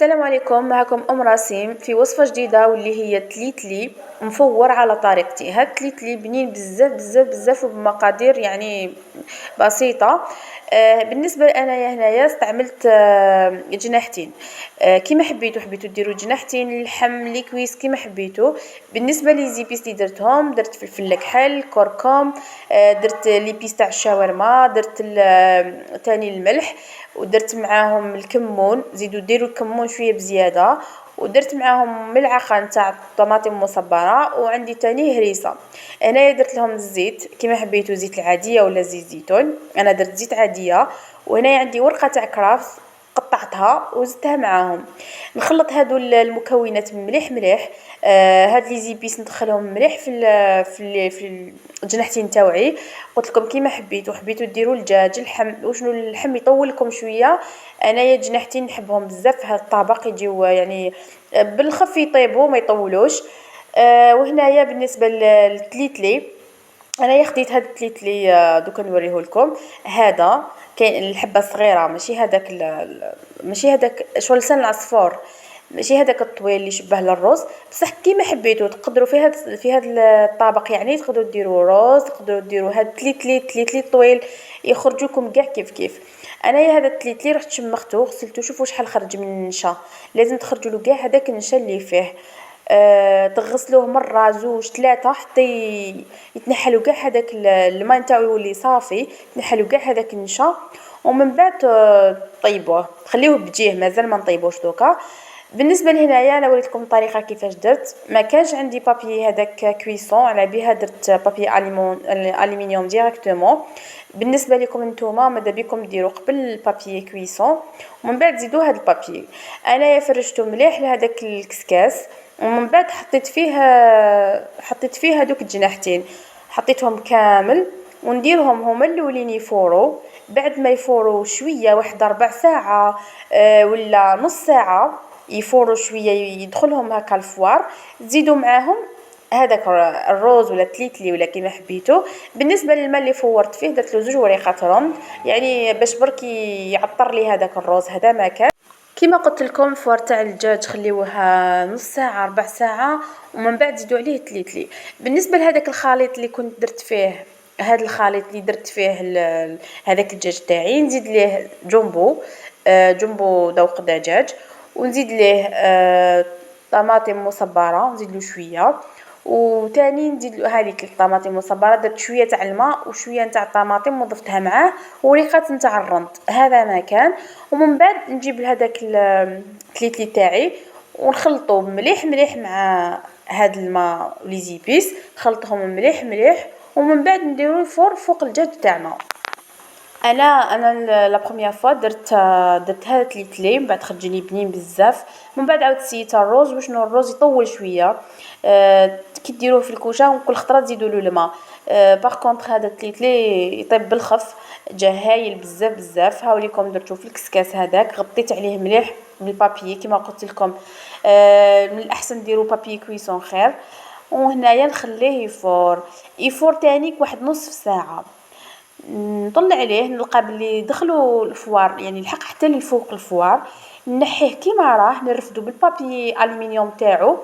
السلام عليكم، معكم راسيم في وصفة جديدة واللي هي تليتلي مفور على طريقتي. هاد تليتلي بنين بزاف بزاف بزاف وبمقادير يعني بسيطة. بالنسبة انايا هنايا استعملت جناحتين. كيما حبيتو ديروا جناحتين اللحم لي كويس كيما حبيتو. بالنسبة لي زيبيس اللي درت فلفل كحل كركم، درت لي بيس تاع الشاورما، درت تاني الملح، ودرت معاهم الكمون، زيدوا ديروا الكمون شويه بزياده، ودرت معاهم ملعقه نتاع طماطم مصبره، وعندي تاني هريسه. هنايا درت لهم الزيت كيما حبيتو، زيت العاديه ولا زيت زيتون، انا درت زيت عاديه. وهنايا عندي ورقه تاع كرافس قطعتها وزدتها معاهم. نخلط هادو المكونات مليح مليح. هاد لي زيبيس ندخلهم مليح في الجناحتين تاوعي. قلت لكم كيما حبيتو ديروا الدجاج اللحم، وشنو اللحم يطول لكم شويه. انايا جناحتين نحبهم بزاف في هذا الطبق، يجيو يعني بالخف يطيبوا ما يطولوش. وهنايا بالنسبه للتليتلي، انايا خديت هاد التليتلي، دوكا نوريه لكم. هذا كاين الحبه صغيره، ماشي هذاك شو لسان العصفور، ماشي هذاك الطويل اللي يشبه للرز، بصح كيما حبيتو تقدروا في هذا الطبق، يعني تقدروا ديروا رز، تقدروا ديروا هاد تليتلي طويل، يخرج لكم كاع كيف. انايا هذا التليتلي رحت شمختو غسلته، شوفوا شحال خرج من النشا. لازم تخرجوا له كاع هذاك النشا اللي فيه. تغسلوه مره زوج ثلاثه حتى يتنحلوا كاع هذاك الماء نتاعو يولي صافي، يتنحلوا كاع هذاك النشا. ومن بعد طيبوه، خليوه بجيه، مازال ما نطيبوش دوكا. بالنسبه لهنايا انا وريتكم الطريقه كيفاش درت. ما كانش عندي بابي هذاك كويسون على بها، درت بابي الومنيوم ديريكتومون. بالنسبه لكم نتوما ماذا بكم ديروا قبل البابي كويسون ومن بعد زيدوا هذا البابي. انايا فرشته مليح لهذاك الكسكاس، ومن بعد حطيت فيه هذوك الجناحتين، حطيتهم كامل ونديرهم هما الاولين يفوروا. بعد ما يفوروا شويه، واحد ربع ساعه ولا نص ساعه، يفوروا شويه يدخلهم هكا الفوار، تزيدوا معاهم هذاك الروز ولا تليتلي ولا كيما حبيتو. بالنسبه للماء اللي فورت فيه درت له 2 وريقات رمل، يعني باش برك يعطر لي هذاك الروز. هذا ما كان كما قلت لكم، الفوار تاع الدجاج خليوها نص ساعه ربع ساعه، ومن بعد زيدوا عليه تليتلي. بالنسبه لهذاك الخليط اللي كنت درت فيه، هذا الخليط اللي درت فيه هذاك الدجاج تاعي، نزيد ليه جمبو ذوق دجاج، ونزيد ليه طماطم مصبره، نزيد له شويه. وتاني نزيد له هذيك الطماطم المصبره، درت شويه تاع الماء وشويه نتاع الطماطم وضفتها معاه، وريقات نتاع الرند. هذا ما كان. ومن بعد نجيب هذاك التليتلي تاعي ونخلطه مليح مليح مع هاد الماء لي زيبيس، نخلطهم مليح مليح، ومن بعد نديرو الفور فوق الدجاج تاعنا. انا لا بروميير فوا درت هذا التليتلي، من بعد خرج لي بنين بزاف. من بعد عاود سيت الروز، وشنو الروز يطول شويه. كي ديروه في الكوشه وكل خطره تزيدوا له الماء. باغ كونطخ هذا التليتلي يطيب بالخف، جا هايل بزاف بزاف. هاوليكم درتو في الكسكاس هذاك، غطيت عليه مليح بالبابي كما قلت لكم. من الاحسن ديروا بابي كويسون خير. وهنايا نخليه يفور تاني واحد نصف ساعه. نطلع عليه نلقى بلي دخلوا الفوار، يعني لحق حتى لفوق الفوار. نحيه كيما راه، نرفدو بالبابي الومنيوم تاعو،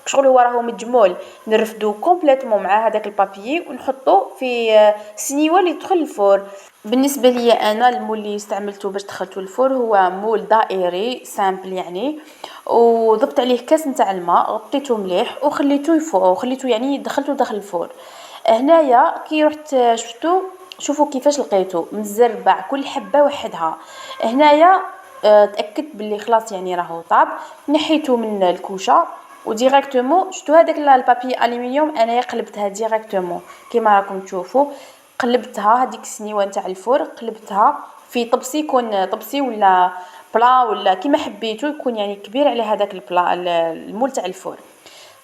شغل هو راهو مجمول، نرفدو كومبليتوم مع هذاك البابي ونحطو في سنيوه اللي تدخل الفور. بالنسبه لي انا المول اللي استعملته باش دخلته الفور هو مول دائري سامبل يعني، وضبط عليه كاس نتاع الماء، غطيته مليح وخليته يفور، وخليته يعني دخلته داخل الفور. هنايا كي رحت شفتو، شوفوا كيفاش لقيته مزربع كل حبه وحدها. هنايا تاكدت باللي خلاص يعني راهو طاب، نحيته من الكوشه وديريكتومون شفتوا هذاك البابي الومنيوم، انا قلبتها ديريكتومون كيما راكم تشوفوا. قلبتها هذيك السنيوه نتاع الفور، قلبتها في طبسي، يكون طبسي ولا بلا ولا كيما حبيتو، يكون يعني كبير على هذاك البلا المول تاع الفور.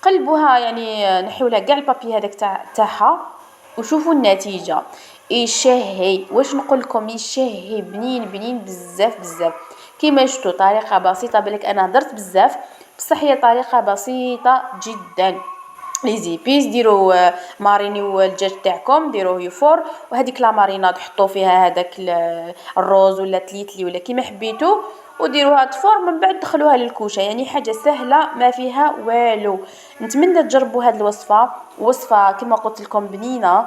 قلبوها يعني نحيولها كاع البابي هذاك تاعها، وشوفوا النتيجه. يشهي، واش نقول لكم، يشهي بنين بنين بزاف بزاف. كيما شفتوا طريقه بسيطه، بالك انا هضرت بزاف بصح هي طريقه بسيطه جدا. لي زيبيس ديروا مارينيو الدجاج تاعكم، ديروه يفور، وهذيك لا ماريناد حطوا فيها هذاك الروز ولا تليتلي ولا كيما حبيتو، وديروها تفور من بعد دخلوها للكوشه، يعني حاجه سهله ما فيها والو. نتمنى تجربوا هذه الوصفه، وصفه كما قلت لكم بنينه.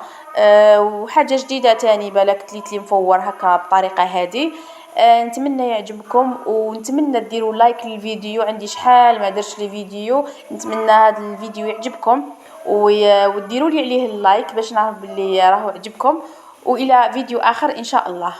وحاجه جديده تاني بالك تليتلي مفور هكا بطريقه هذه. نتمنى يعجبكم، ونتمنى ديروا لايك للفيديو، عندي شحال ما درتش لي فيديو. نتمنى هذا الفيديو يعجبكم، وديروا لي عليه اللايك باش نعرف باللي راهو عجبكم. والى فيديو اخر ان شاء الله.